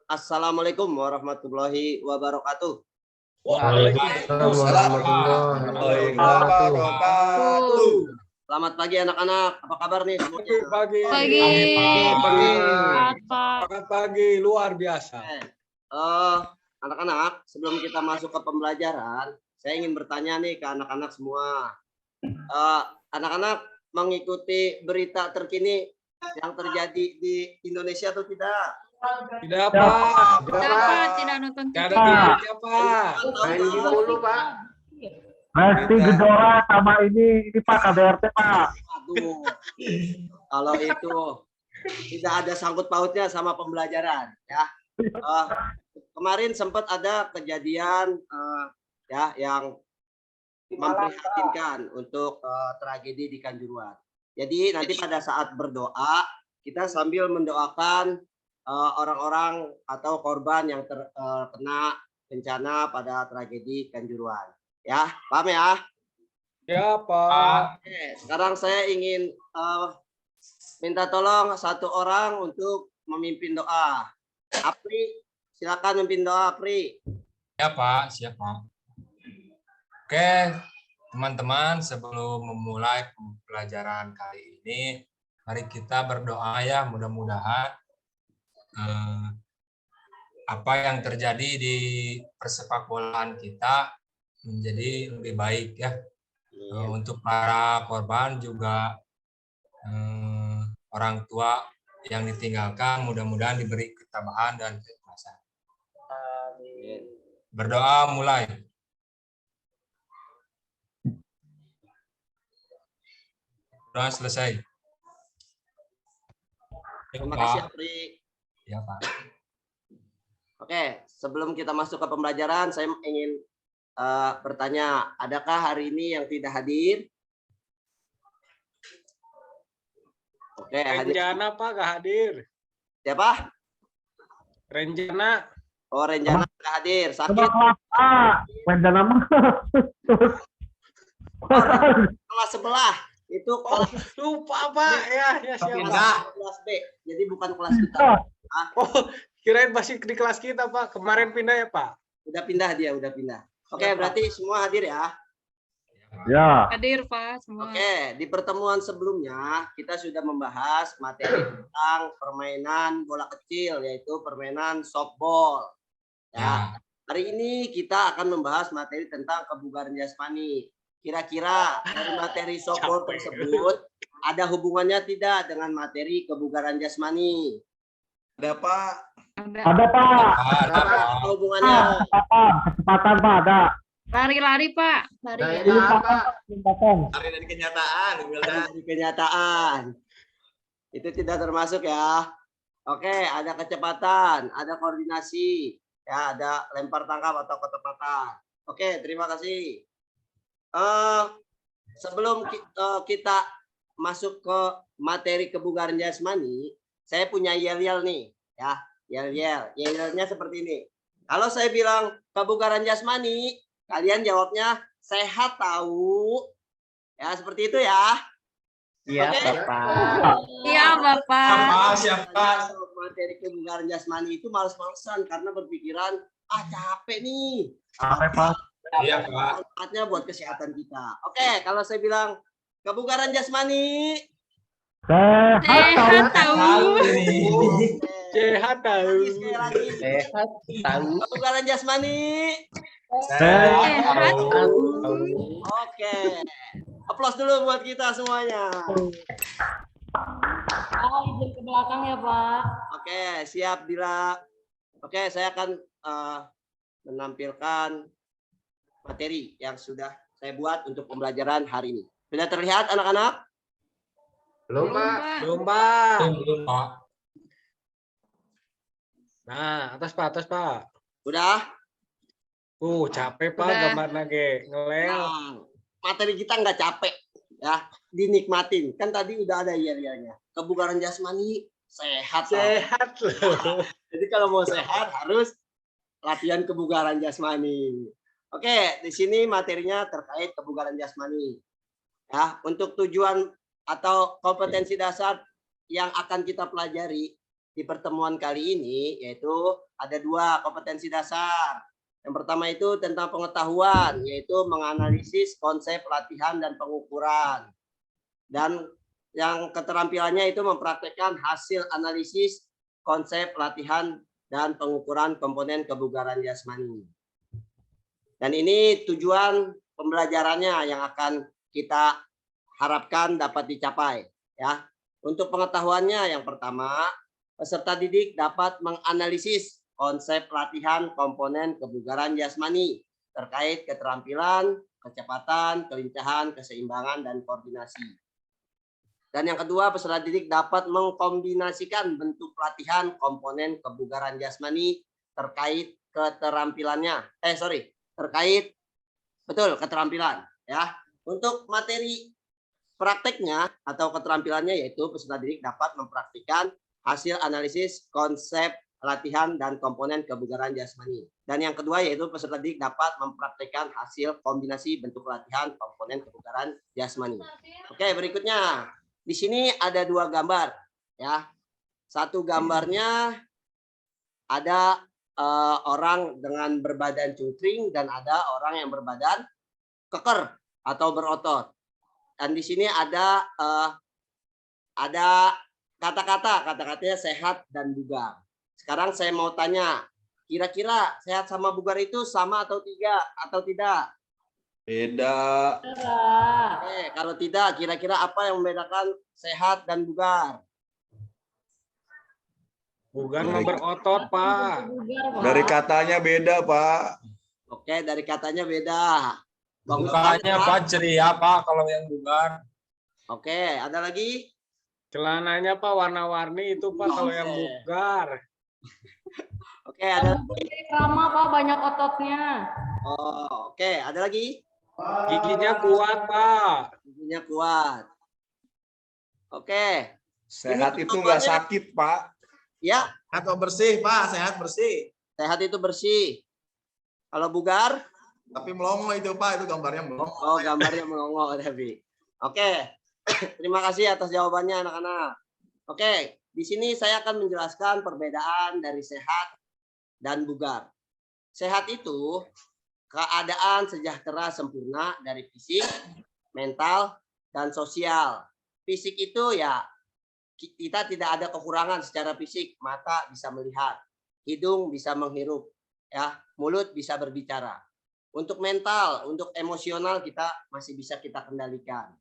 Assalamualaikum warahmatullahi wabarakatuh. Waalaikumsalam warahmatullahi wabarakatuh. Selamat pagi anak-anak. Apa kabar nih semuanya? Pagi. Selamat pagi, Luar biasa. Anak-anak, sebelum kita masuk ke pembelajaran, saya ingin bertanya nih ke anak-anak semua. Anak-anak mengikuti berita terkini yang terjadi di Indonesia atau tidak? Tidak, Pak. Tidak nonton Tidak TV. ada TV-nya, Pak. Main game mulu, Pak. Lesti Gedora sama ini Pak KBRT Pak. Aduh, kalau itu tidak ada sangkut pautnya sama pembelajaran, ya. Kemarin sempat ada kejadian ya yang memprihatinkan untuk tragedi di Kanjuruhan. Jadi nanti pada saat berdoa kita sambil mendoakan orang-orang atau korban yang terkena bencana pada tragedi Kanjuruhan. Ya, paham ya? Ya, Pak. Oke, sekarang saya ingin minta tolong satu orang untuk memimpin doa. Apri, silakan memimpin doa, Apri. Ya Pak, siap Pak. Oke, teman-teman, sebelum memulai pembelajaran kali ini, mari kita berdoa ya, mudah-mudahan apa yang terjadi di persepak bolaan kita menjadi lebih baik ya. Untuk para korban juga orang tua yang ditinggalkan mudah-mudahan diberi ketabahan dan keikhlasan. Berdoa mulai. Doa selesai. Terima kasih, Apri. Ya Pak. Oke, sebelum kita masuk ke pembelajaran, saya ingin bertanya, adakah hari ini yang tidak hadir? Oke, hadir. Renjana, Pak, nggak hadir. Siapa? Renjana. Oh, Renjana nggak hadir, sakit. Rencana mah. Kelas sebelah. Itu kelas Lupa, Pak. Ya, siapa? kelas B. Jadi bukan kelas kita. Oh, kirain masih di kelas kita, Pak. Kemarin pindah ya, Pak? Udah pindah dia, udah pindah. Oke, berarti semua hadir ya. Ya. Hadir Pak semua. Oke, di pertemuan sebelumnya kita sudah membahas materi tentang permainan bola kecil, yaitu permainan softball. Ya. Hari ini kita akan membahas materi tentang kebugaran jasmani. Kira-kira dari materi softball tersebut ada hubungannya tidak dengan materi kebugaran jasmani? Ada, Pak. Ada Pak. Apa hubungannya? Kecepatan Pak ada. Lari-lari Pak. Lari. Kecepatan. Hari dari kenyataan, Dari kenyataan. Itu tidak termasuk ya. Oke, ada kecepatan, ada koordinasi, ya, ada lempar tangkap atau ketepatan. Oke, terima kasih. Sebelum kita masuk ke materi kebugaran jasmani, saya punya yel-yel nih, ya. Yel-yelnya seperti ini. Kalau saya bilang kebugaran jasmani, kalian jawabnya sehat tahu. Ya, seperti itu ya. Iya, Oke? Bapak. Iya Bapak. Siapa? Materi kebugaran jasmani itu males-malesan karena berpikiran capek nih. Apa Pak? Iya Pak. Manfaatnya buat kesehatan kita. Oke, kalau saya bilang kebugaran jasmani, Sehat tahu. Sehat tahu. sekali lagi. Sehat tahu. Kebugaran jasmani. Sehat tahu. Oke. Aplaus dulu buat kita semuanya. Izin ke belakang ya Pak. Oke, siap Dila. Oke, saya akan menampilkan materi yang sudah saya buat untuk pembelajaran hari ini. Sudah terlihat anak-anak? Belum, Pak. Belum, Pak. Belum Pak. Nah, atas Pak. Sudah? Capek, Pak, Udah. gambar lagi. Ngelel. Nah, materi kita nggak capek. Ya, dinikmatin. Kan tadi udah ada ya-nya. Kebugaran jasmani sehat. Sehat loh. Jadi kalau mau sehat harus latihan kebugaran jasmani. Oke, di sini materinya terkait kebugaran jasmani. Ya, untuk tujuan atau kompetensi dasar yang akan kita pelajari di pertemuan kali ini yaitu ada 2 kompetensi dasar. Yang pertama itu tentang pengetahuan, yaitu menganalisis konsep latihan dan pengukuran. Dan yang keterampilannya itu mempraktekkan hasil analisis konsep latihan dan pengukuran komponen kebugaran jasmani. Dan ini tujuan pembelajarannya yang akan kita harapkan dapat dicapai. Ya, untuk pengetahuannya yang pertama, peserta didik dapat menganalisis konsep latihan komponen kebugaran jasmani terkait keterampilan, kecepatan, kelincahan, keseimbangan, dan koordinasi. Dan yang kedua, peserta didik dapat mengkombinasikan bentuk latihan komponen kebugaran jasmani terkait keterampilannya. Terkait keterampilan. Ya, untuk materi prakteknya atau keterampilannya yaitu peserta didik dapat mempraktikkan hasil analisis konsep latihan dan komponen kebugaran jasmani. Dan yang kedua yaitu peserta didik dapat mempraktikkan hasil kombinasi bentuk latihan komponen kebugaran jasmani. Oke, berikutnya. Di sini ada 2 gambar, ya. Satu gambarnya ada orang dengan berbadan cungkring dan ada orang yang berbadan keker atau berotot. Dan di sini ada kata-katanya sehat dan bugar. Sekarang saya mau tanya, kira-kira sehat sama bugar itu sama atau tidak? Beda. Oke, kalau tidak, kira-kira apa yang membedakan sehat dan bugar? Bugar mah berotot, Pak. Dari katanya beda, Pak. Oke, dari katanya beda. Mukanya Pak ceria Pak kalau yang bugar. Oke, ada lagi? Celananya Pak warna-warni itu Pak kalau yang bugar. Oke, ada lagi? Sama Pak, banyak ototnya. Oh, oke, ada lagi? Giginya kuat Pak. Giginya kuat. Oke. Sehat itu nggak sakit, Pak. Ya, Atau bersih, Pak. Sehat bersih. sehat itu bersih. Kalau bugar? Tapi melongo itu, Pak. Itu gambarnya melongo. Oh, gambarnya melongo tapi. Oke. Terima kasih atas jawabannya anak-anak. Oke, di sini saya akan menjelaskan perbedaan dari sehat dan bugar. Sehat itu keadaan sejahtera sempurna dari fisik, mental, dan sosial. Fisik itu ya kita tidak ada kekurangan secara fisik, mata bisa melihat, hidung bisa menghirup, ya, mulut bisa berbicara. Untuk mental, untuk emosional kita masih bisa kita kendalikan.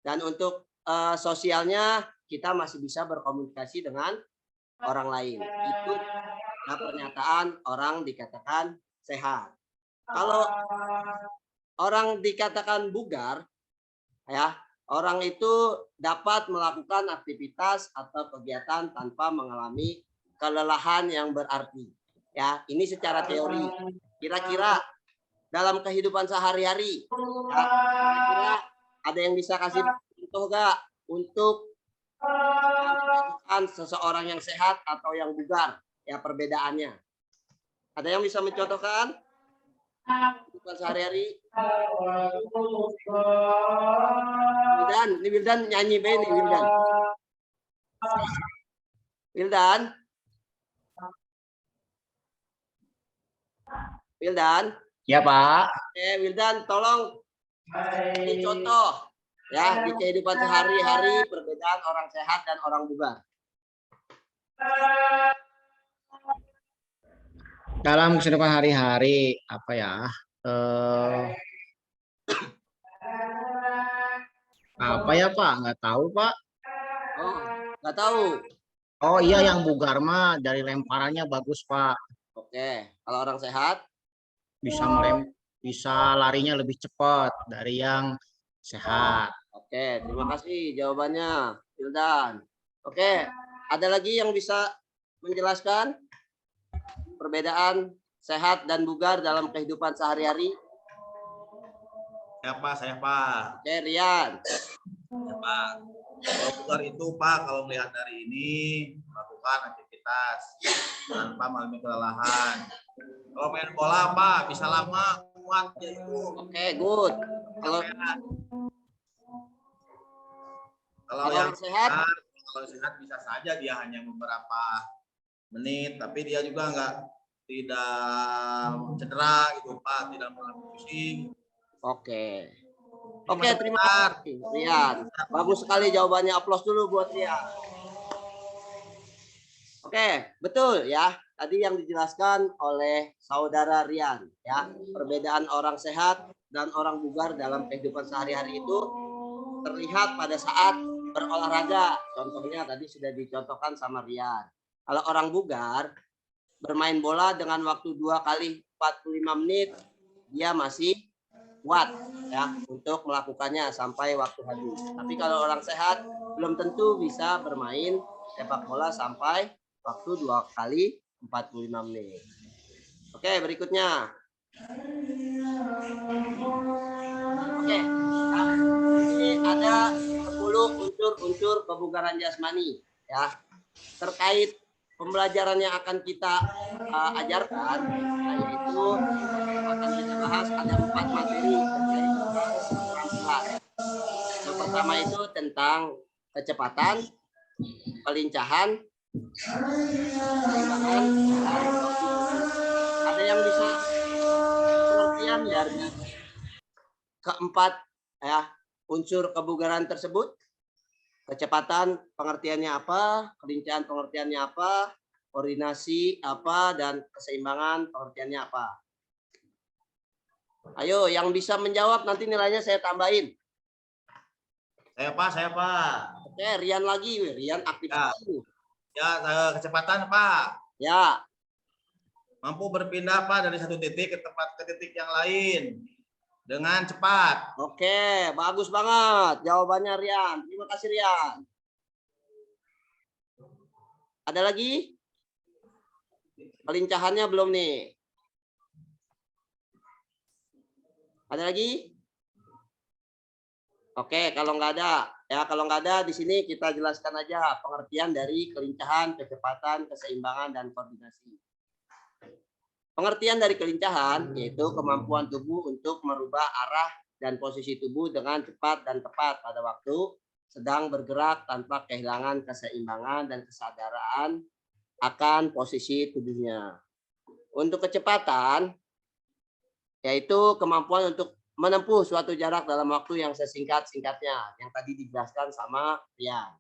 Dan untuk sosialnya kita masih bisa berkomunikasi dengan orang lain. Itu pernyataan orang dikatakan sehat. Kalau orang dikatakan bugar, ya, orang itu dapat melakukan aktivitas atau kegiatan tanpa mengalami kelelahan yang berarti. Ya, ini secara teori. Kira-kira dalam kehidupan sehari-hari, ya, kira-kira ada yang bisa kasih contoh nggak untuk seseorang yang sehat atau yang bugar? Ya, perbedaannya. Ada yang bisa mencontohkan? Bukan sehari-hari. Wildan nyanyi be nih Wildan. Wildan. Ya Pak. Wildan, tolong ini contoh ya di kehidupan sehari-hari perbedaan orang sehat dan orang bugar. Dalam kehidupan hari-hari apa ya? Apa ya Pak? Nggak tahu Pak. Oh, nggak tahu. Oh iya, yang bugar mah dari lemparannya bagus Pak. Oke, kalau orang sehat bisa larinya lebih cepat dari yang sehat. Oke, terima kasih jawabannya, Wildan. Oke, ada lagi yang bisa menjelaskan perbedaan sehat dan bugar dalam kehidupan sehari-hari? Saya Pak. Oke, Rian. Ya, Pak. Kalau bugar itu, Pak, kalau melihat dari ini, melakukan aktivitas tanpa mengalami kelelahan. Kalau main bola, Pak, bisa lama, kuat. Ya, itu. Oke, good. Kalau Kalau yang sehat, kalau sehat bisa saja dia hanya beberapa menit, tapi dia juga tidak cedera gitu Pak, tidak mengalami pusing. Oke. Ini Oke, masih terima benar. kasih Rian. Bagus sekali jawabannya. Aplaus dulu buat Rian. Oke, betul ya. Tadi yang dijelaskan oleh saudara Rian ya, perbedaan orang sehat dan orang bugar dalam kehidupan sehari-hari itu terlihat pada saat berolahraga. Contohnya tadi sudah dicontohkan sama Rian. Kalau orang bugar bermain bola dengan waktu 2 kali 45 menit, dia masih kuat ya untuk melakukannya sampai waktu habis. Tapi kalau orang sehat belum tentu bisa bermain sepak bola sampai waktu 2 kali 45 menit. Oke, berikutnya. Oke, nah, ini ada 10 unsur-unsur kebugaran jasmani ya. Terkait pembelajaran yang akan kita ajarkan, yaitu akan kita bahas ada 4 materi terkait dengan keterampilan. Yang pertama itu tentang kecepatan, kelincahan, keseimbangan, dan ada yang bisa pengertian dari keempat ya unsur kebugaran tersebut. Kecepatan pengertiannya apa, kelincahan pengertiannya apa, koordinasi apa, dan keseimbangan pengertiannya apa. Ayo, yang bisa menjawab nanti nilainya saya tambahin. Saya Pak. Oke, Rian lagi, Rian aktif Ya. sekali. Ya, kecepatan Pak. Ya, Mampu berpindah Pak dari satu titik ke titik yang lain dengan cepat. oke, bagus banget jawabannya Rian. Terima kasih Rian. Ada lagi? Kelincahannya belum nih. Ada lagi? Oke, kalau nggak ada, ya kalau nggak ada di sini kita jelaskan aja pengertian dari kelincahan, kecepatan, keseimbangan, dan koordinasi. Pengertian dari kelincahan yaitu kemampuan tubuh untuk merubah arah dan posisi tubuh dengan cepat dan tepat pada waktu sedang bergerak tanpa kehilangan keseimbangan dan kesadaran akan posisi tubuhnya. Untuk kecepatan yaitu kemampuan untuk menempuh suatu jarak dalam waktu yang sesingkat-singkatnya yang tadi dijelaskan sama Rian.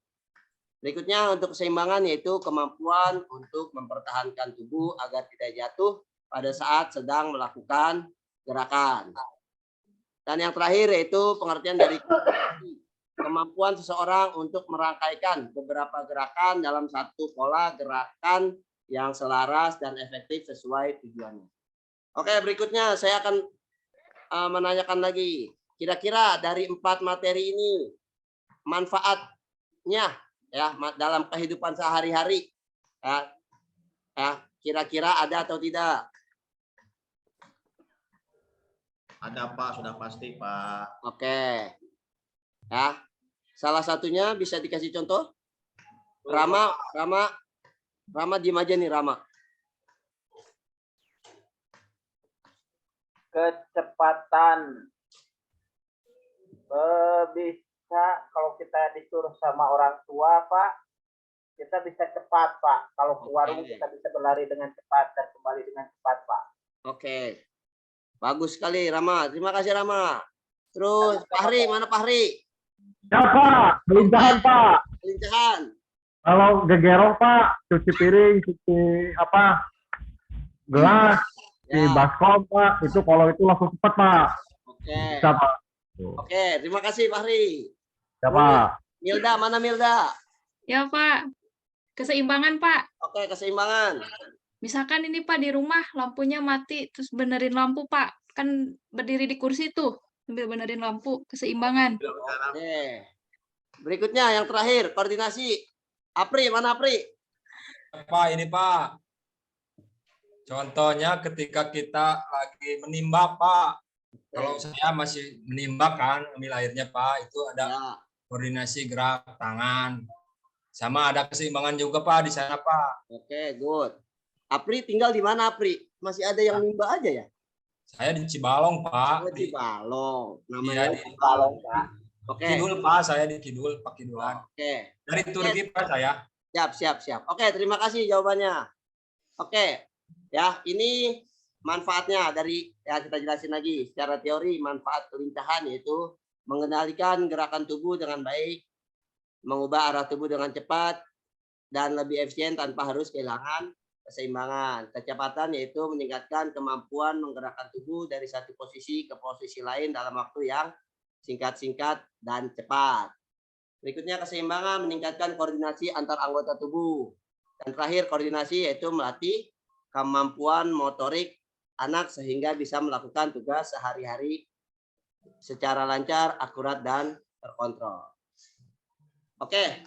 Berikutnya untuk keseimbangan yaitu kemampuan untuk mempertahankan tubuh agar tidak jatuh pada saat sedang melakukan gerakan. Dan yang terakhir yaitu pengertian dari kemampuan seseorang untuk merangkaikan beberapa gerakan dalam satu pola gerakan yang selaras dan efektif sesuai tujuannya. Oke, berikutnya saya akan menanyakan lagi. Kira-kira dari 4 materi ini manfaatnya ya dalam kehidupan sehari-hari ya kira-kira ada atau tidak? Ada Pak, sudah pasti Pak. Oke. Ya. Salah satunya bisa dikasih contoh? Rama diem aja nih Rama. Kecepatan bisa kalau kita disuruh sama orang tua Pak, kita bisa cepat Pak. Kalau ke warung kita bisa berlari dengan cepat dan kembali dengan cepat Pak. Oke, bagus sekali Rama. Terima kasih Rama. Terus Fahri, mana Fahri? Ya Pak, kelincahan Pak. Kelincahan. Kalau gegerong Pak, cuci piring, cuci gelas, di baskom Pak, itu kalau itu langsung cepat Pak. Oke. Bisa Pak. Oke, terima kasih Fahri. Ya Pak. Milda, mana Milda? Ya, Pak. Keseimbangan, Pak. Oke, keseimbangan. Misalkan ini, Pak, di rumah lampunya mati, terus benerin lampu, Pak. Kan berdiri di kursi tuh, sambil benerin lampu. Keseimbangan. Oke. Berikutnya yang terakhir, koordinasi. Apri, mana Apri? Pak, ini Pak. Contohnya ketika kita lagi menimba, Pak. Kalau saya masih menimba kan, ambil airnya, Pak. Itu ada Ya. koordinasi gerak tangan. Sama ada keseimbangan juga, Pak, di sana, Pak. Oke, good. Apri tinggal di mana, Apri? Masih ada yang nimba aja ya? Saya di Cibalong, Pak. Oh, di Balong. Iya, Namanya di Balong Pak. Oke. Kidul Pak, saya di Kidul, Pak Kidulan. Oke. Dari Turki Pak saya. Siap. Oke, terima kasih jawabannya. Oke. Ya, ini manfaatnya dari kita jelasin lagi secara teori manfaat kelincahan yaitu mengendalikan gerakan tubuh dengan baik, mengubah arah tubuh dengan cepat dan lebih efisien tanpa harus kehilangan keseimbangan. Kecepatan yaitu meningkatkan kemampuan menggerakkan tubuh dari satu posisi ke posisi lain dalam waktu yang singkat-singkat dan cepat. Berikutnya keseimbangan meningkatkan koordinasi antar anggota tubuh. Dan terakhir koordinasi yaitu melatih kemampuan motorik anak sehingga bisa melakukan tugas sehari-hari secara lancar, akurat, dan terkontrol. Oke.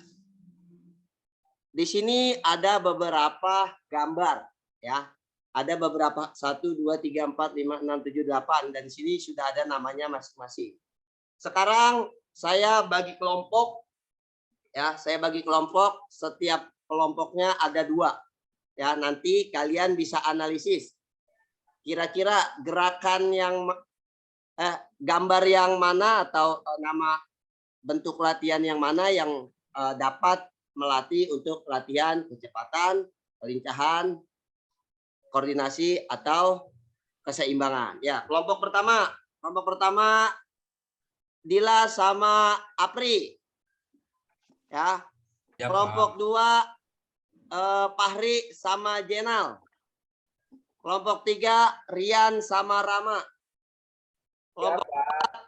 Di sini ada beberapa gambar ya. Ada beberapa 1 2 3 4 5 6 7 8 dan di sini sudah ada namanya masing-masing. Sekarang saya bagi kelompok ya, setiap kelompoknya ada 2. Ya, nanti kalian bisa analisis kira-kira gerakan yang gambar yang mana atau nama bentuk latihan yang mana yang dapat melatih untuk latihan kecepatan, kelincahan, koordinasi atau keseimbangan. Ya, kelompok pertama Dila sama Apri. Ya. Kelompok 2 Fahri sama Jenal. Kelompok 3 Rian sama Rama. Kelompok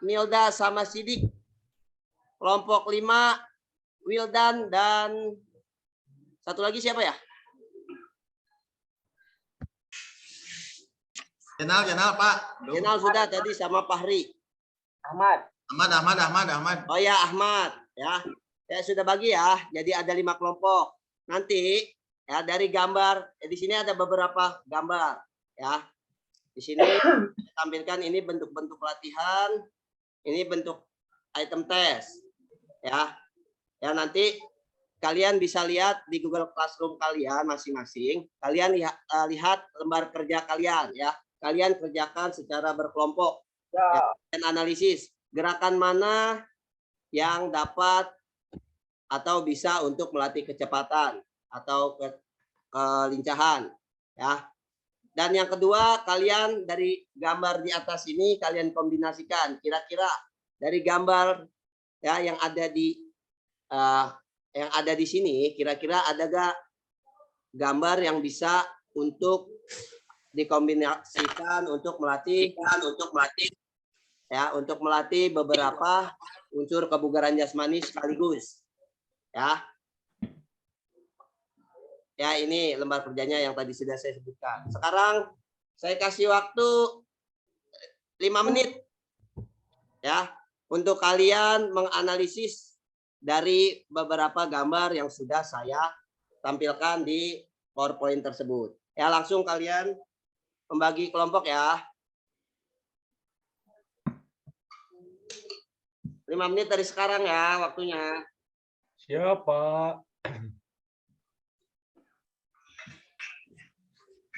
4 Milda sama Sidik. Kelompok 5 Wildan dan satu lagi siapa ya? Jenal Pak. Jenal sudah tadi sama Fahri. Ahmad. Oh ya Ahmad ya. Saya sudah bagi ya. Jadi ada 5 kelompok. Nanti ya dari gambar di sini ada beberapa gambar ya. Di sini tampilkan ini bentuk-bentuk latihan, ini bentuk item test ya. Ya nanti kalian bisa lihat di Google Classroom kalian masing-masing. Kalian lihat lembar kerja kalian ya. Kalian kerjakan secara berkelompok. Ya, dan analisis gerakan mana yang dapat atau bisa untuk melatih kecepatan atau kelincahan ya. Dan yang kedua, kalian dari gambar di atas ini kalian kombinasikan kira-kira dari gambar ya yang ada di sini kira-kira ada gak gambar yang bisa untuk dikombinasikan untuk melatih beberapa unsur kebugaran jasmani sekaligus ya. Ya ini lembar kerjanya yang tadi sudah saya sebutkan. Sekarang saya kasih waktu 5 menit ya untuk kalian menganalisis dari beberapa gambar yang sudah saya tampilkan di PowerPoint tersebut. Ya langsung kalian membagi kelompok ya. 5 menit dari sekarang ya waktunya. Siapa?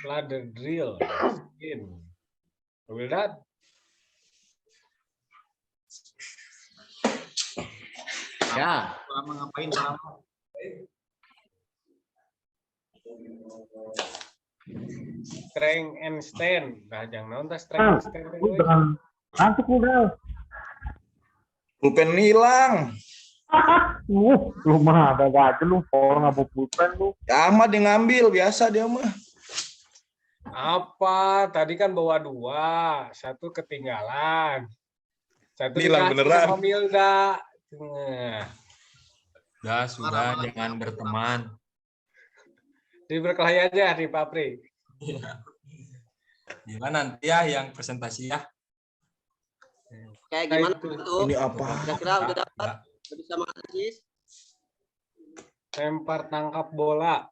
Ladder drill. Wildan. Ya. Lama ngapain? Strength and stand. Nah, jangan nonton strength and stand. Lu jangan ngantuk lu, Del. Pulpen hilang. Lu mah ada aja lu, orang nggak mau pulpen lu. Ya Ahmad yang ngambil, biasa dia mah. Apa? Tadi kan bawa 2, 1 ketinggalan. 1 Hilang dikasih beneran. sama Milda. Sudah, jangan berteman. Di berkelahi aja di Papri. Gimana nanti ya yang presentasi ya? Kayak gimana tuh? Ini apa? Kira-kira udah dapat? Udah bisa menganalisis? Lempar tangkap bola.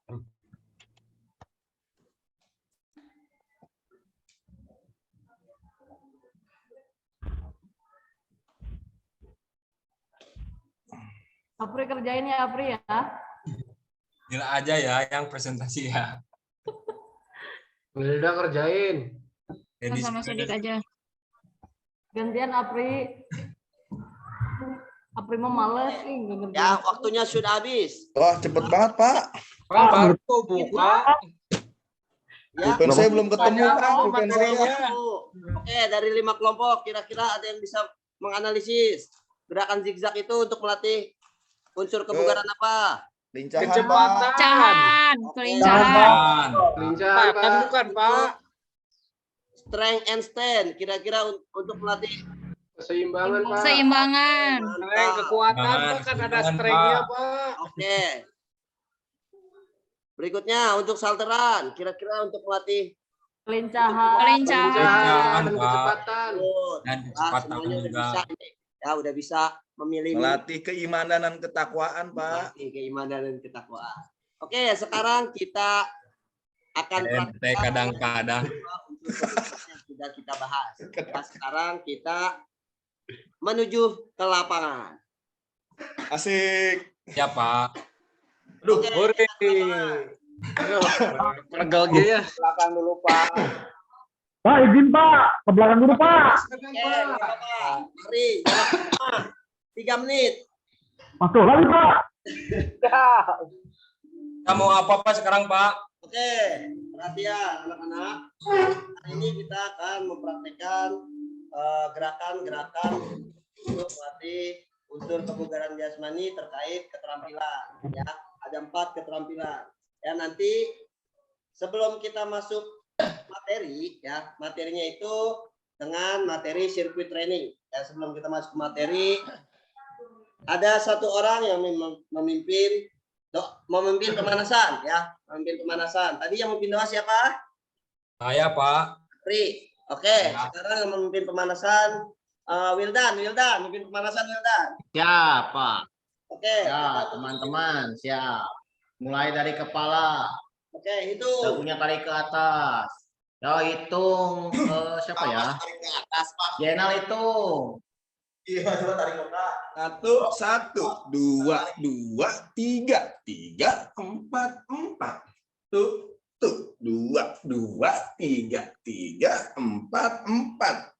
Apri kerjain ya, Apri ya. Gila aja ya yang presentasi ya. Udah kerjain. Jadi Sama Sodik aja. Gantian Apri. Apri mah males nih nggak ngerti. Ya, waktunya sudah habis. Wah, cepet banget, Pak. Pak, baru buka. Ya. Pulpen saya belum ketemu, Banyak Pak. apa Pulpen materinya? saya. Oke, dari 5 kelompok, kira-kira ada yang bisa menganalisis gerakan zigzag itu untuk melatih unsur kebugaran apa? Lincahan, Pak. Kecepatan. Pecahan, Oke. pelincahan. Kecepatan bukan, Pak. Strength and stand, kira-kira untuk melatih Keseimbangan, Pak. Seimbangan. Strength, kekuatan, Pak, kan ada Keseimbangan, strength-nya, Pak. Pak. Oke. Berikutnya untuk salteran, kira-kira untuk melatih Pelincahan. Pelincahan. Dan Pak. kecepatan. Nah, Dan kecepatan semuanya udah juga. bisa ini. Ya, udah bisa memilih Melatih keimanan dan ketakwaan, Pak. melatih keimanan dan ketakwaan. Oke, sekarang kita akan RT kadang-kadang. unsur yang sudah kita bahas. Nah, sekarang kita menuju ke lapangan. Asik. Ya, Pak. Aduh, Oke, hore. Aduh, regal gitu ya. Belakang dulu Pak. Pak, izin Pak. Ke belakang dulu Pak. Oke, Bapak. Mari, jalan pertama. 3 menit. Masuk lagi Pak. Ya. Kita mau apa, Pak, sekarang, Pak? Oke, perhatian anak-anak. Hari ini kita akan mempraktekkan gerakan-gerakan untuk melatih unsur kebugaran jasmani terkait keterampilan. Ya, ada 4 keterampilan. Ya, nanti sebelum kita masuk materi, ya materinya itu dengan materi sirkuit training. Ya, sebelum kita masuk ke materi, ada 1 orang yang memimpin pemanasan, ya, memimpin pemanasan. Tadi yang memimpin doa siapa? Saya, Pak. Pri. Oke, Ya. sekarang yang memimpin pemanasan Wildan, memimpin pemanasan Wildan. Siap, Pak. Oke, Ya, kita- teman-teman, siap. Mulai dari kepala, Oke, hitung. dagunya tarik ke atas. Ya, hitung. Siapa ya? Jenal hitung. Iya, coba tarik Kak. 1, 2, 3, 4, 4. Tuh, 2, 3, 4, 4.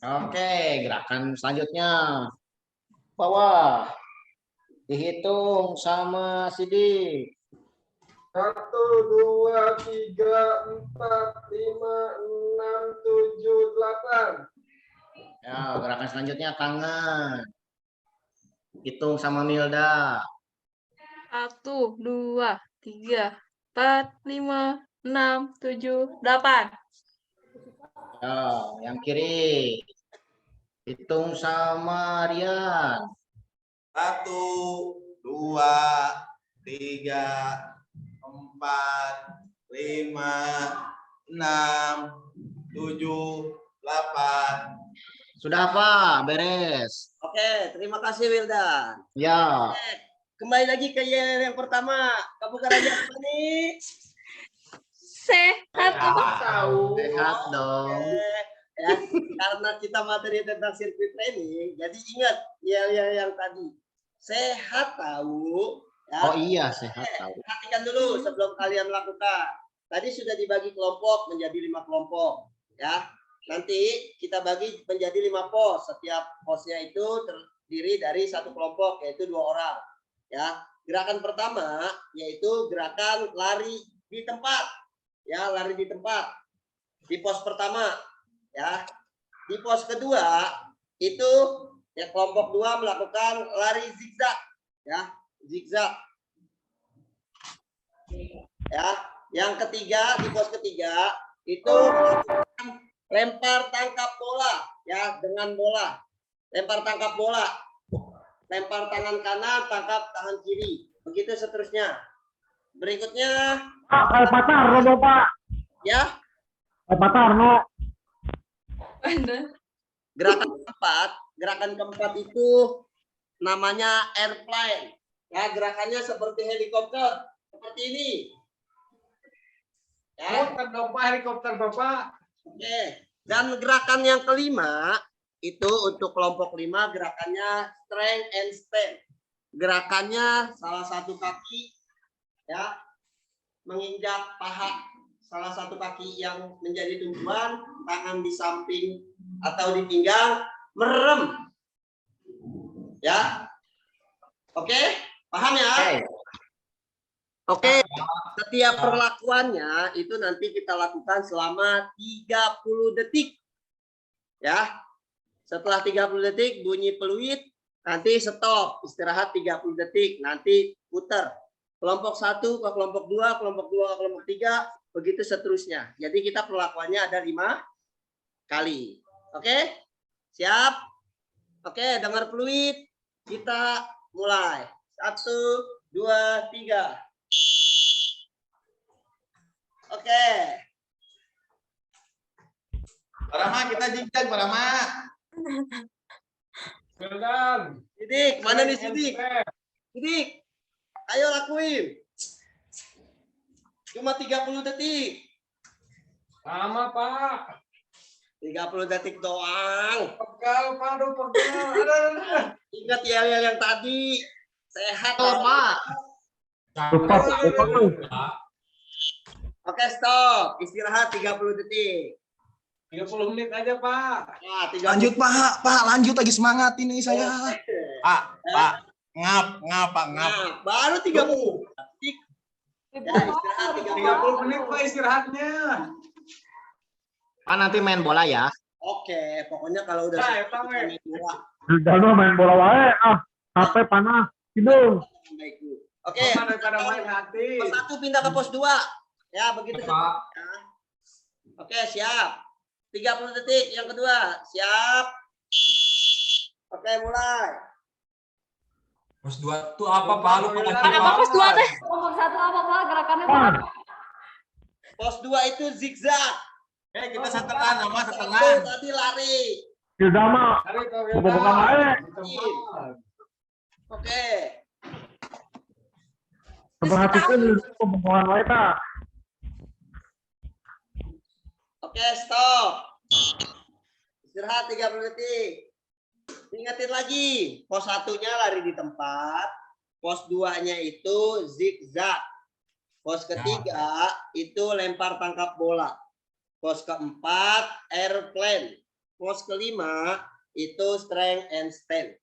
Oke, gerakan selanjutnya. Bawah. Dihitung sama Sidik. 1, 2, 3, 4, 5, 6, 7, 8. Ya, gerakan selanjutnya tangan. Hitung sama Milda. 1, 2, 3, 4, 5, 6, 7, 8. Ya, yang kiri. Hitung sama Rian. 1, 2, 3, 4, 5, 6, 7, 8. Sudah, Pak. Beres. Oke, terima kasih Wildan. Ya. Kembali lagi ke yel yang pertama. Kebugaran jasmani. Sehat apa? Tahu. Sehat dong. Ya, karena kita materi tentang sirkuit training, jadi ingat yel-yel yang tadi. Sehat tahu. Ya. Oh iya, sehat tahu. Perhatikan dulu sebelum kalian melakukan. Tadi sudah dibagi kelompok menjadi 5 kelompok. Ya, nanti kita bagi menjadi 5 pos. Setiap posnya itu terdiri dari 1 kelompok, yaitu 2 orang. Ya, gerakan pertama yaitu gerakan lari di tempat. Ya, lari di tempat. Di pos pertama, ya. Di pos kedua itu ya kelompok 2 melakukan lari zigzag, ya, zigzag. Ya, yang ketiga di pos ketiga itu lempar tangkap bola, ya, dengan bola. Lempar tangkap bola. Lempar tangan kanan, tangkap tangan kiri. Begitu seterusnya. Berikutnya, Pak, kayak Pak Tarno dong Pak. ya, Kayak Pak Tarno. gerakan keempat itu namanya airplane. Ya, gerakannya seperti helikopter, seperti ini. Ya. Muter dong, Pak, helikopter Bapak. Oke. Dan gerakan yang kelima itu untuk kelompok 5 gerakannya strength and stand. Gerakannya salah satu kaki, ya, menginjak paha salah satu kaki yang menjadi tumpuan, tangan di samping atau di pinggang, merem. Ya. Oke, paham ya? Oke, setiap perlakuannya itu nanti kita lakukan selama 30 detik. Ya. Setelah 30 detik bunyi peluit, nanti stop, istirahat 30 detik, nanti putar. Kelompok 1 ke kelompok 2, kelompok 2 ke kelompok 3, begitu seterusnya. Jadi kita perlakuannya ada 5 kali. Oke? Siap? Oke, dengar peluit. Kita mulai. 1, 2, 3. Oke. Pak Rama, kita zigzag, Pak Rama. Wildan. Sidik, mana nih Sidik? Sidik, ayo lakuin. Cuma 30 detik. Sama Pak. 30 detik doang. Pegal Pak, aduh pegal. Aduh. Ingat ya yang tadi. Sehat. Pak. Oke, stop. Istirahat 30 detik. 30 menit aja Pak. Nah, 30. Lanjut Pak, lanjut lagi semangat ini saya. Pak, ngap, Pak. Nah, baru 30 detik. Ya, istirahat 30 menit Pak istirahatnya. Pak nanti main bola ya. Oke, pokoknya kalau udah Nah, selesai, kita main bola. Jangan main bola wae. Capek panas. Hidung. Oke, Daripada main hati. pos 1 pindah ke pos 2. Ya, begitu. Pak. Ya. Oke, siap. 30 detik. Yang kedua, siap. Oke, mulai. Pos 2 itu apa Pak? Lupa lagi, Apa Pak. pos 2 teh? Kelompok 1 apa Pak gerakannya Pan. Pak? Pos 2 itu zigzag. Kita setengah, nama setengah. Satu tadi lari. Hildama. Tarik ke Bukan wae. Wildan. Oke. Perhatikan pembunuhan wae ta. Oke, stop. Istirahat 30 detik. Ingetin lagi, pos 1-nya lari di tempat, pos 2-nya itu zigzag. Pos ketiga itu lempar tangkap bola. Pos keempat airplane. Pos kelima itu strength and stand.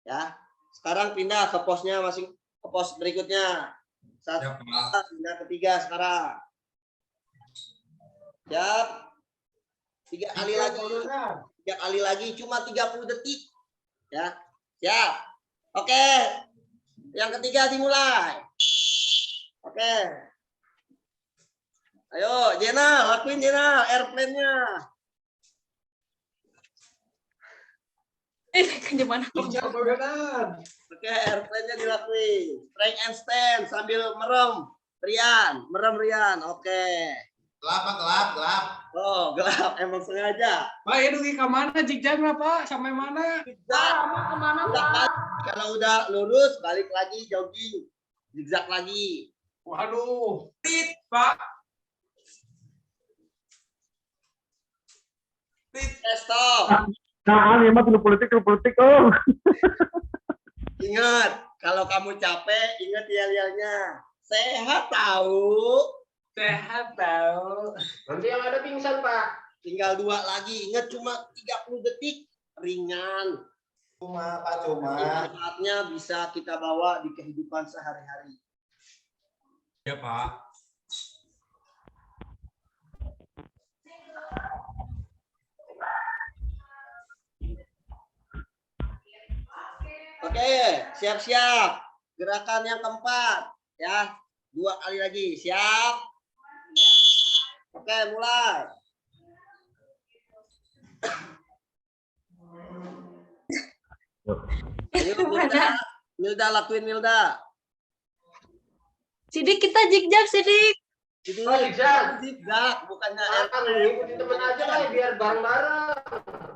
Ya. Sekarang pindah ke posnya ke pos berikutnya. Ya, Pak. Pindah ketiga sekarang. Siap. 3 kali lagi. 3 kali lagi cuma 30 detik. Ya. Siap. Oke. Yang ketiga dimulai. Oke. Ayo, Jena, lakuin Jena airplane-nya. Gimana? Oke, airplane-nya dilakuin. Strength and stand sambil merem. Merem Rian. Oke. Gelap. Oh, gelap. Emang sengaja. Pak, ya dugi ke mana zigzagnya Pak? Sampai mana? Zigzag. Mau kemana Udah, Pak? kalau udah lurus, balik lagi jogging. Zigzag lagi. Waduh. Pak. Oke, stop. Nah, ini mah politik. Oh. Ingat, kalau kamu capek, ingat yel-yelnya. Sehat tahu. Sehat tahu. Nanti yang ada pingsan Pak. Tinggal 2 lagi. Ingat cuma 30 detik. Ringan. Cuma Pak, cuma. Manfaatnya bisa kita bawa di kehidupan sehari-hari. Ya, Pak. Oke, siap-siap. Gerakan yang keempat. Ya, 2 kali lagi. Siap. Oke, mulai. Ayo, Milda lakuin Milda. Sidik kita zigzag Sidik. Jadi Oh, zigzag. zigzag, bukannya Kan ngikutin teman aja lah biar bareng-bareng.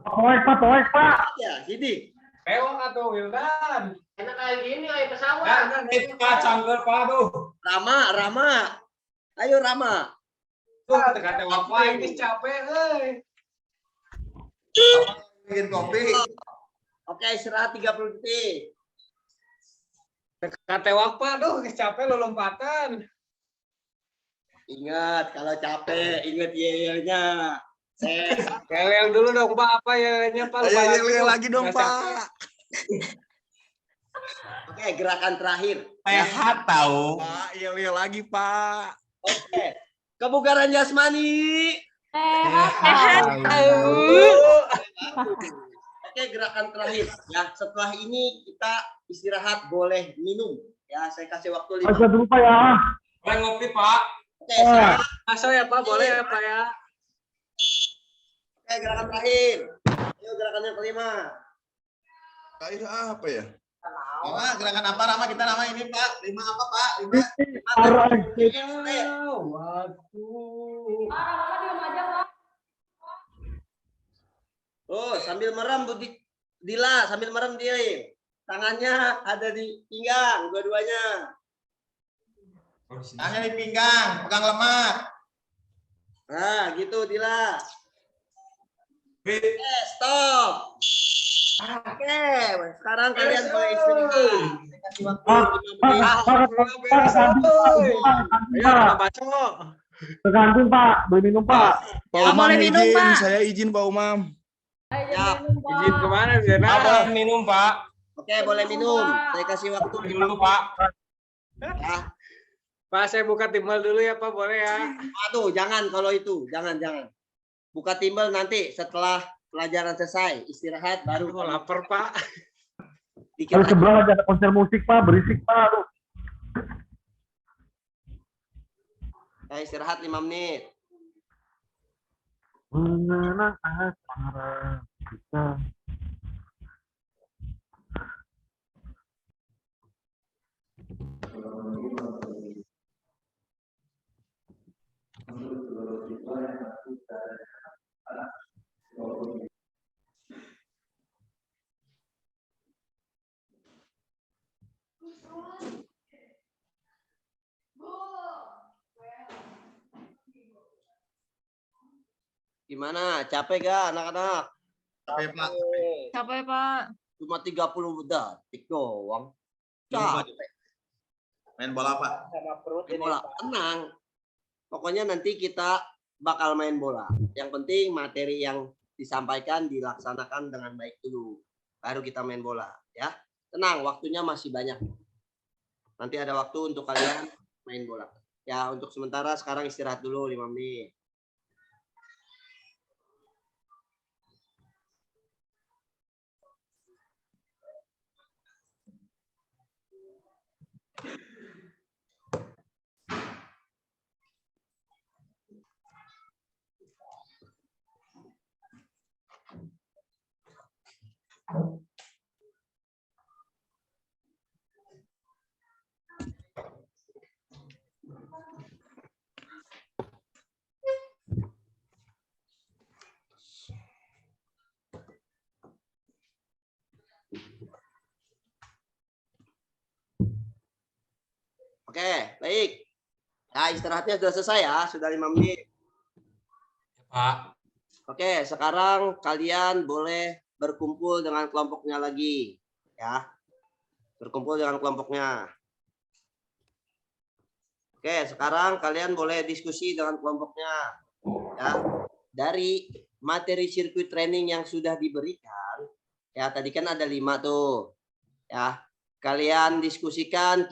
Poek, Pak. ya, Sidik. Pewang atau Wildan? Enak kayak gini kayak pesawat. Itu Pak, canggul Pak, tuh. Rama. Ayo Rama. Tuh, tekan waktu ini capek, Bikin kopi. Oke, istirahat 30 detik. Tekan tewak Pak, tuh capek lo lompatan. Ingat, kalau capek, ingat yel-yelnya. Yang dulu dong Pak, apa ya Pak? Ayo lagi dong Pak. Oke, gerakan terakhir. Sehat tahu. Pak, yel lagi, Pak. Oke. Kebugaran jasmani. Sehat. Oke, gerakan terakhir. Ya, setelah ini kita istirahat, boleh minum. Ya, saya kasih waktu 5 Aja dulu Pak ya. Boleh ngopi, Pak. Oke, siap. Masuk ya, Pak. Boleh ya, Pak ya. Oke, gerakan terakhir. Ayo, gerakan yang kelima. Terakhir apa ya? Gerakan apa nama kita nama ini Pak? 5 apa Pak? 5. Waduh. Oh, sambil merem Bu Dila, sambil merem dia. Tangannya ada di pinggang, dua-duanya. Tangannya di pinggang, pegang lemak. Nah, gitu Dila. Oke, stop. Oke, sekarang kalian boleh istirahat. Saya kasih waktu 5 menit. Ayo, Pak Baco. Tergantung Pak, boleh minum Pak. Pak boleh minum, Pak. Saya izin Pak Umam. Ya, Izin kemana, Zena? Pak, boleh minum, Pak. oke, boleh minum. Saya kasih waktu 5 Dulu, Pak. ya. Pak, saya buka timbal dulu ya, Pak. Boleh ya? Aduh, jangan kalau itu, jangan. Buka timbal nanti setelah pelajaran selesai, istirahat baru. Aduh, lapar, Pak. Dikit Kalau lagi. sebelah lagi ada konser musik Pak, berisik Pak. Aduh. Ya, istirahat 5 menit. Mengenang asmara kita. Gimana? Capek gak anak-anak? Capek Pak. Capek, Pak. Cuma 30 detik doang. Lupa. Capek. Main bola Pak. Sama perut Main ini. bola. Tenang. Pokoknya nanti kita bakal main bola. Yang penting materi yang disampaikan dilaksanakan dengan baik dulu. Baru kita main bola. Ya, tenang. Waktunya masih banyak. Nanti ada waktu untuk kalian main bola. Ya, untuk sementara sekarang istirahat dulu 5 menit. Oke, baik. Nah, istirahatnya sudah selesai ya, sudah 5 menit. Pak. Oke, sekarang kalian boleh berkumpul dengan kelompoknya lagi, ya. Berkumpul dengan kelompoknya. Oke, sekarang kalian boleh diskusi dengan kelompoknya, ya. Dari materi sirkuit training yang sudah diberikan, ya tadi kan ada 5 tuh, ya. Kalian diskusikan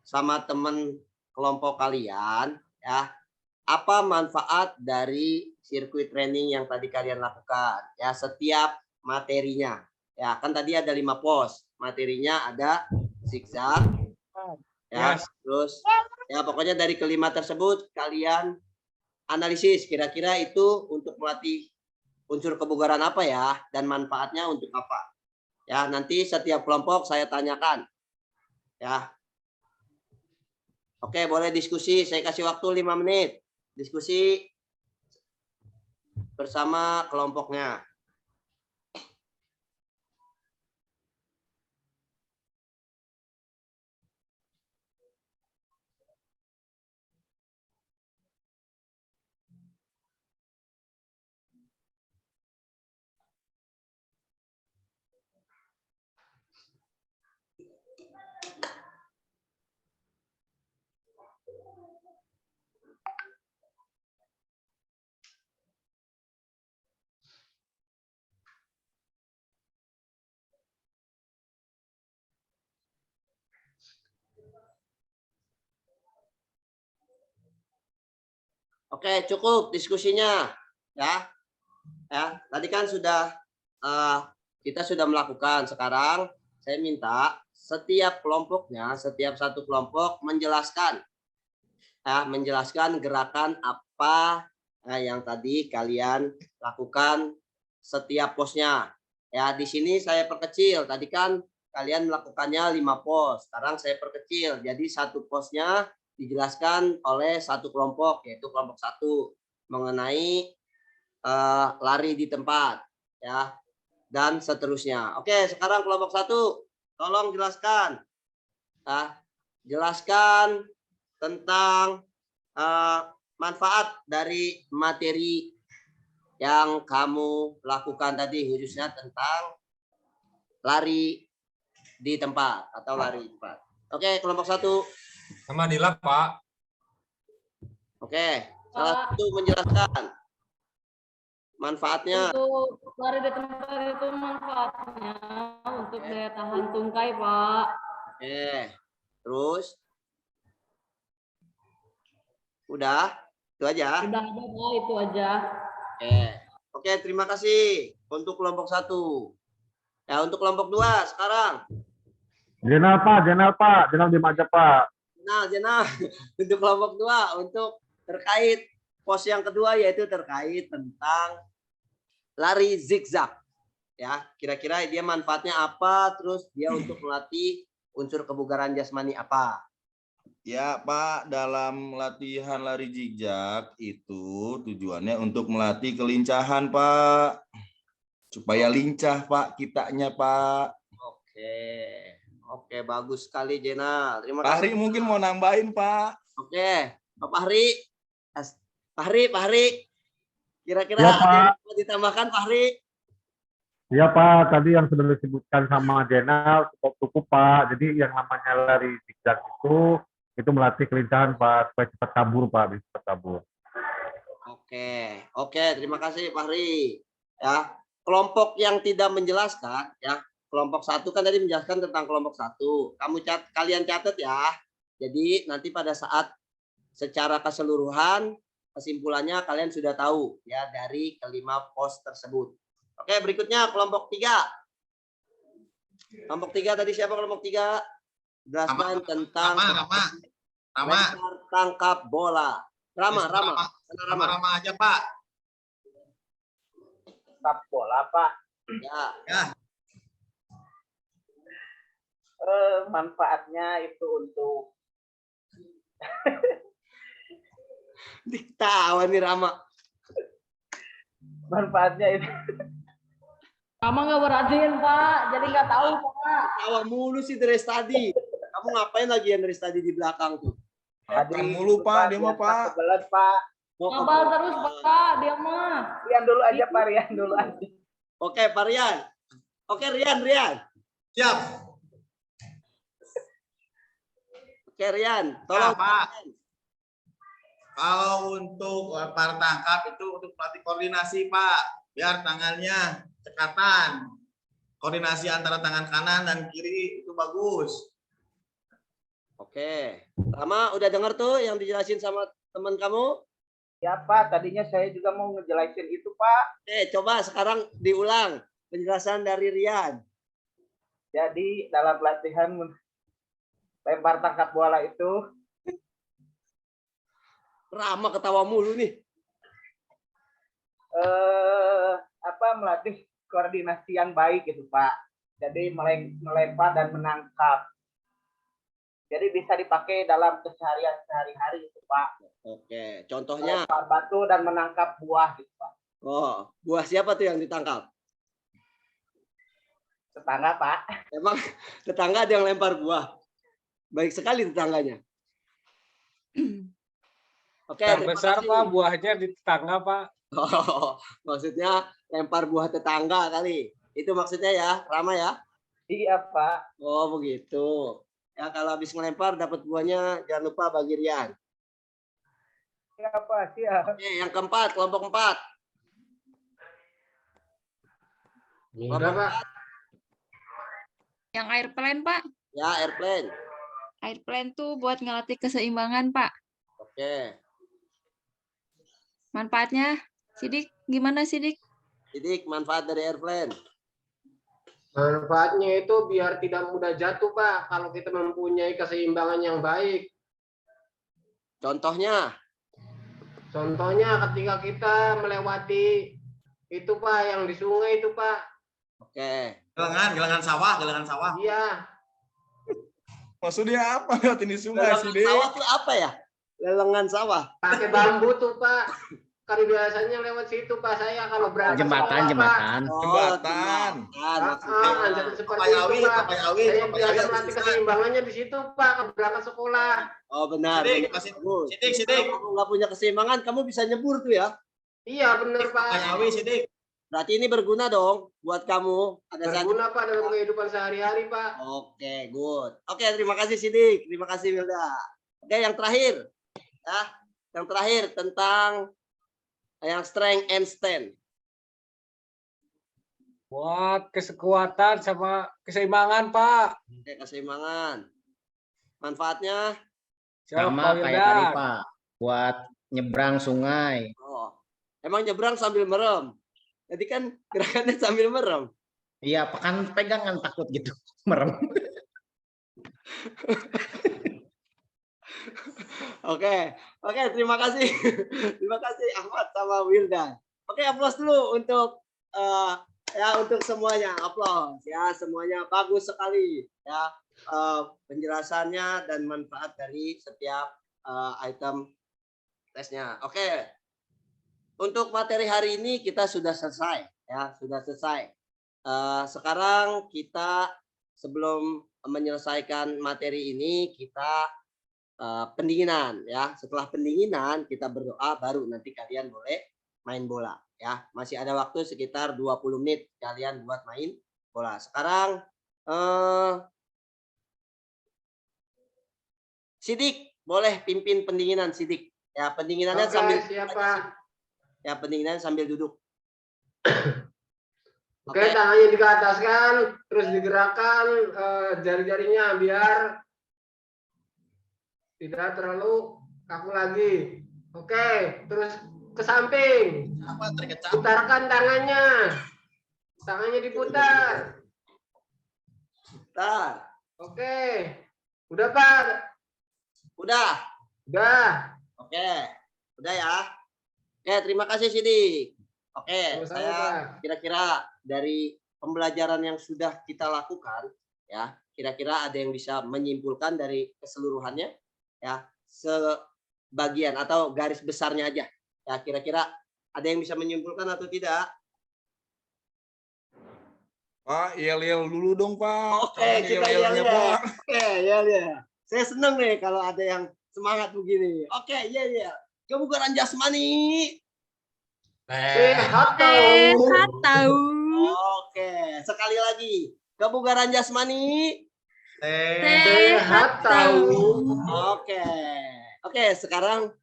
sama teman kelompok kalian, ya. Apa manfaat dari sirkuit training yang tadi kalian lakukan, ya, setiap materinya. Ya, kan tadi ada 5 pos. Materinya ada zigzag, ya, Yes. terus ya pokoknya dari kelima tersebut kalian analisis kira-kira itu untuk melatih unsur kebugaran apa ya dan manfaatnya untuk apa. Ya, nanti setiap kelompok saya tanyakan. Ya. Oke, boleh diskusi. Saya kasih waktu 5 menit. Diskusi bersama kelompoknya. Oke, cukup diskusinya ya. Ya, tadi kan sudah kita sudah melakukan. Sekarang saya minta setiap kelompoknya, setiap satu kelompok menjelaskan gerakan apa yang tadi kalian lakukan setiap posnya. Ya, di sini saya perkecil. Tadi kan kalian melakukannya 5 pos. Sekarang saya perkecil. Jadi satu posnya dijelaskan oleh satu kelompok, yaitu kelompok 1 mengenai lari di tempat, ya, dan seterusnya. Oke, sekarang kelompok 1, tolong jelaskan, jelaskan tentang manfaat dari materi yang kamu lakukan tadi, khususnya tentang lari di tempat atau lari di tempat. Oke, kelompok 1. Sama di lab, Pak. Oke, salah satu menjelaskan manfaatnya. Untuk lari di tempat itu manfaatnya untuk daya tahan tungkai, Pak. Oke, terus? Udah? Itu aja? Udah aja, Pak, itu aja. Oke, terima kasih untuk kelompok 1. Ya, untuk kelompok 2 sekarang. Jenal Pak, jenal di aja Pak. Jenal. Untuk kelompok 2, untuk terkait pos yang kedua, yaitu terkait tentang lari zigzag. Ya, kira-kira dia manfaatnya apa, terus dia untuk melatih unsur kebugaran jasmani apa? Ya Pak, dalam latihan lari zigzag itu tujuannya untuk melatih kelincahan Pak. Supaya lincah Pak kitanya Pak. Oke, bagus sekali Jenal. Terima Pak kasih. Hari mungkin mau nambahin Pak. Oke, Pak Hari. Pak Hari. Kira-kira Ya, ada yang Pak. mau ditambahkan Pak Hari? Iya Pak, tadi yang sudah disebutkan sama Jenal cukup Pak. Jadi yang namanya lari zigzag itu melatih kelincahan Pak, supaya cepat kabur Pak, bisa cepat kabur. Oke, terima kasih Pak Hari. Ya, kelompok yang tidak menjelaskan, ya, kelompok 1 kan tadi menjelaskan tentang kelompok 1. Kalian catat ya. Jadi nanti pada saat secara keseluruhan kesimpulannya kalian sudah tahu ya dari kelima pos tersebut. Oke, berikutnya kelompok 3. Kelompok 3 tadi siapa kelompok 3? Jelaskan tentang Rama tangkap bola. Rama aja Pak. Tangkap bola, Pak. Ya. Manfaatnya itu untuk Diktawa nih Rama. manfaatnya itu Kamu nggak perhatiin, Pak. Jadi nggak tahu, Pak. Tawa mulu sih dari tadi. Kamu ngapain lagi yang dari tadi di belakang tuh? Makan mulu Pak, dia mah Pak. kebelet, Pak. Ngabal terus, Pak. Dia mah. Rian dulu aja, Pak. Rian dulu aja. Oke, Pak Rian. Oke, Rian. Siap. Oke, Rian. Tolong. Pak. Kalau untuk lempar tangkap itu untuk melatih koordinasi Pak, biar tangannya cekatan. Koordinasi antara tangan kanan dan kiri itu bagus. Oke. Rama, udah dengar tuh yang dijelasin sama teman kamu? Ya, Pak. Tadinya saya juga mau ngejelasin itu, Pak. Coba sekarang diulang penjelasan dari Rian. Jadi dalam latihan lempar tangkap bola itu Rama ketawa mulu nih. Melatih koordinasi yang baik gitu, Pak. Jadi melempar dan menangkap. Jadi bisa dipakai dalam keseharian sehari-hari itu, Pak. Oke, contohnya melempar batu dan menangkap buah gitu, Pak. Oh, buah siapa tuh yang ditangkap? Tetangga, Pak. Emang tetangga ada yang lempar buah? Baik sekali tetangganya. Oke, Terbesar Pak, buahnya di tetangga Pak. Oh, maksudnya lempar buah tetangga kali. Itu maksudnya ya, Rama ya? Iya, Pak. Oh, begitu. Ya, kalau habis ngelempar dapat buahnya, jangan lupa bagi Rian. Iya, Pak. Siap. Oke, yang keempat, kelompok 4. Udah, Pak. Yang airplane, Pak. Ya, airplane. Airplane tuh buat ngelatih keseimbangan, Pak. Oke. Manfaatnya, Sidik, gimana Sidik? Sidik, manfaat dari airplane. Manfaatnya itu biar tidak mudah jatuh, Pak, kalau kita mempunyai keseimbangan yang baik. Contohnya? Contohnya ketika kita melewati itu, Pak, yang di sungai itu, Pak. Oke. Gelangan sawah. Iya. Maksudnya apa lewat ini sungai sih, Lelengan sawah tuh apa ya? Lelengan sawah. Pakai bambu tuh, Pak. Kan biasanya lewat situ, Pak, saya kalau berangkat Jembatan. Jembatan. Jadi seperti itu, Pak. Saya biasa melatih keseimbangannya di situ, Pak, kalau berangkat sekolah. Oh benar. Sidik. Kamu nggak punya keseimbangan, kamu bisa nyebur tuh ya? Iya, benar, Pak. Sidik. Berarti ini berguna dong buat kamu. Berguna, Pak, dalam kehidupan sehari-hari, Pak. Oke, good. Oke, terima kasih Sidik. Terima kasih Wilda. Oke, yang terakhir. Ya, yang terakhir tentang yang strength and stand. Buat kekuatan sama keseimbangan, Pak. Oke, keseimbangan. Manfaatnya? Sama kayak tadi, Pak. Buat nyebrang sungai. Oh, emang nyebrang sambil merem. Jadi kan gerakannya sambil merem. Iya, kan pegangan takut gitu, merem. Oke, terima kasih. Terima kasih Ahmad sama Wildan. Oke, aplaus dulu untuk untuk semuanya. Aplaus ya, semuanya bagus sekali ya, penjelasannya dan manfaat dari setiap item tesnya. Oke. Untuk materi hari ini kita sudah selesai ya, sudah selesai. Sekarang kita sebelum menyelesaikan materi ini kita pendinginan ya. Setelah pendinginan kita berdoa, baru nanti kalian boleh main bola ya. Masih ada waktu sekitar 20 menit kalian buat main bola. Sekarang Sidik boleh pimpin pendinginan, Sidik. Ya, pendinginannya sambil siapa? Ya, pendinginan sambil duduk. Oke, tangannya dikeataskan, terus digerakkan jari-jarinya biar tidak terlalu kaku lagi. Oke, terus ke samping. Putarkan tangannya. Tangannya diputar. Putar. Oke. Udah, Pak? Udah. Oke. Udah ya. Oke, terima kasih Sidik. Oke, saya kira-kira dari pembelajaran yang sudah kita lakukan ya, kira-kira ada yang bisa menyimpulkan dari keseluruhannya ya, sebagian atau garis besarnya aja. Ya, kira-kira ada yang bisa menyimpulkan atau tidak? Pak, yel-yel dulu dong, Pak. Oke, kita yel-yel. Oke, yel-yel. Saya senang nih kalau ada yang semangat begini. Oke, yel-yel. Kebugaran jasmani. Sehat tahu. Oke, sekali lagi. Kebugaran jasmani. Sehat tahu. Oke, sekarang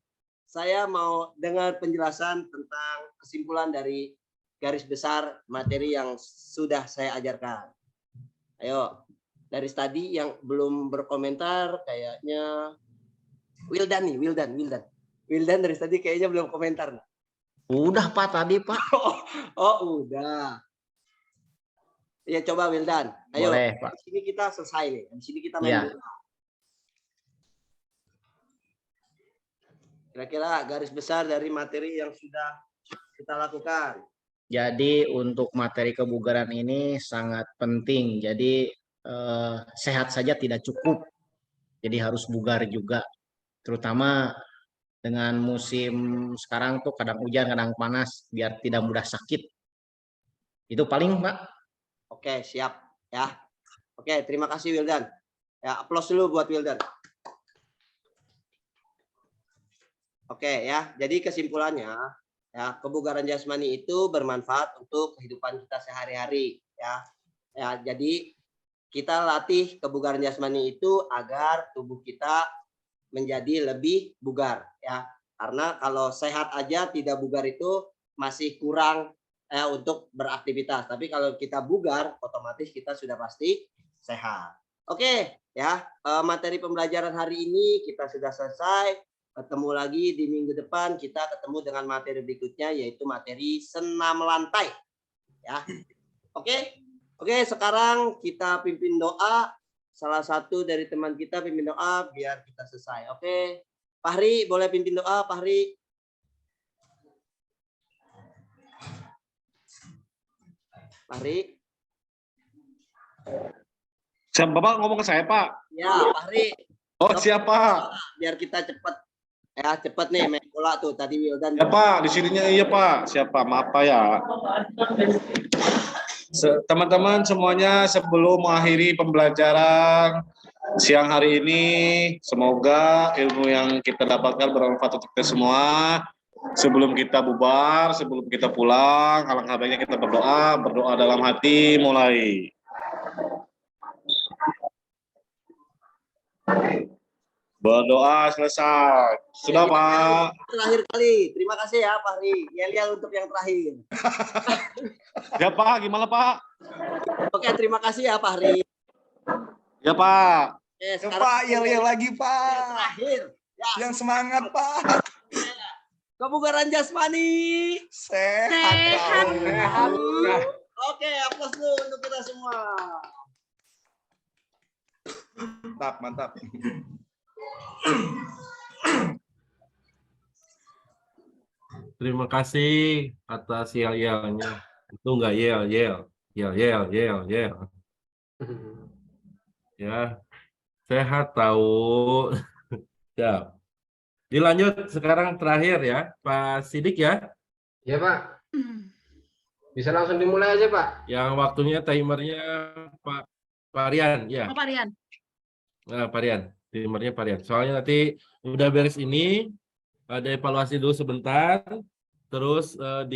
saya mau dengar penjelasan tentang kesimpulan dari garis besar materi yang sudah saya ajarkan. Ayo, dari tadi yang belum berkomentar kayaknya Wildan nih, Wildan dari tadi kayaknya belum komentar. Udah, Pak, tadi, Pak. Oh, udah. Ya, coba Wildan. Ayo, boleh, Pak. Di sini kita selesai nih. Di sini kita main bola. Kira-kira garis besar dari materi yang sudah kita lakukan. Jadi untuk materi kebugaran ini sangat penting. Jadi sehat saja tidak cukup. Jadi harus bugar juga. Terutama dengan musim sekarang tuh kadang hujan, kadang panas, biar tidak mudah sakit. Itu paling, Pak. Oke, siap ya. Oke, terima kasih Wildan. Ya, aplaus dulu buat Wildan. Oke ya, jadi kesimpulannya ya, kebugaran jasmani itu bermanfaat untuk kehidupan kita sehari-hari ya. Ya, jadi kita latih kebugaran jasmani itu agar tubuh kita menjadi lebih bugar ya. Karena kalau sehat aja tidak bugar itu masih kurang untuk beraktivitas. Tapi kalau kita bugar, otomatis kita sudah pasti sehat. Oke ya, materi pembelajaran hari ini kita sudah selesai. Ketemu lagi di minggu depan, kita ketemu dengan materi berikutnya, yaitu materi senam lantai. Ya, oke. Oke, sekarang kita pimpin doa. Salah satu dari teman kita pimpin doa biar kita selesai. Oke, Fahri boleh pimpin doa, Fahri. Fahri. Siapa Bapak ngomong ke saya, Pak? Ya, Fahri. Oh, siapa? Biar kita cepat. Ya, cepat nih main bola tuh tadi Wildan. Ya, Pak, di sininya iya, Pak. Siapa? Maaf, Pak ya. Teman-teman semuanya, sebelum mengakhiri pembelajaran siang hari ini, semoga ilmu yang kita dapatkan bermanfaat untuk kita semua. Sebelum kita bubar, sebelum kita pulang, alangkah baiknya kita berdoa dalam hati, mulai. Berdoa selesai. Sudah, Pak. Terakhir kali. Terima kasih ya, Fahri. Yel-yel untuk yang terakhir. Ya, Pak. Gimana, Pak? Oke, terima kasih ya, Fahri. Ya, Pak. Oke, Ya, sekarang Pak, yel-yel lagi, Pak. yang terakhir. Ya, Yang semangat, Pak. kebugaran jasmani. Sehat. Sehat. Sehat. Nah, Oke, aplaus dulu untuk kita semua. Mantap, mantap. Terima kasih atas yel-yelnya. Itu enggak yel-yel. Yel-yel. Ya, sehat tahu. Ya. Dilanjut sekarang terakhir ya, Pak Sidik ya. Ya, Pak. Bisa langsung dimulai aja, Pak. Yang waktunya timernya Pak Parian ya. Oh, Pak Rian. Nah, Parian. Timernya Parian. Soalnya nanti udah beres ini, ada evaluasi dulu sebentar, terus di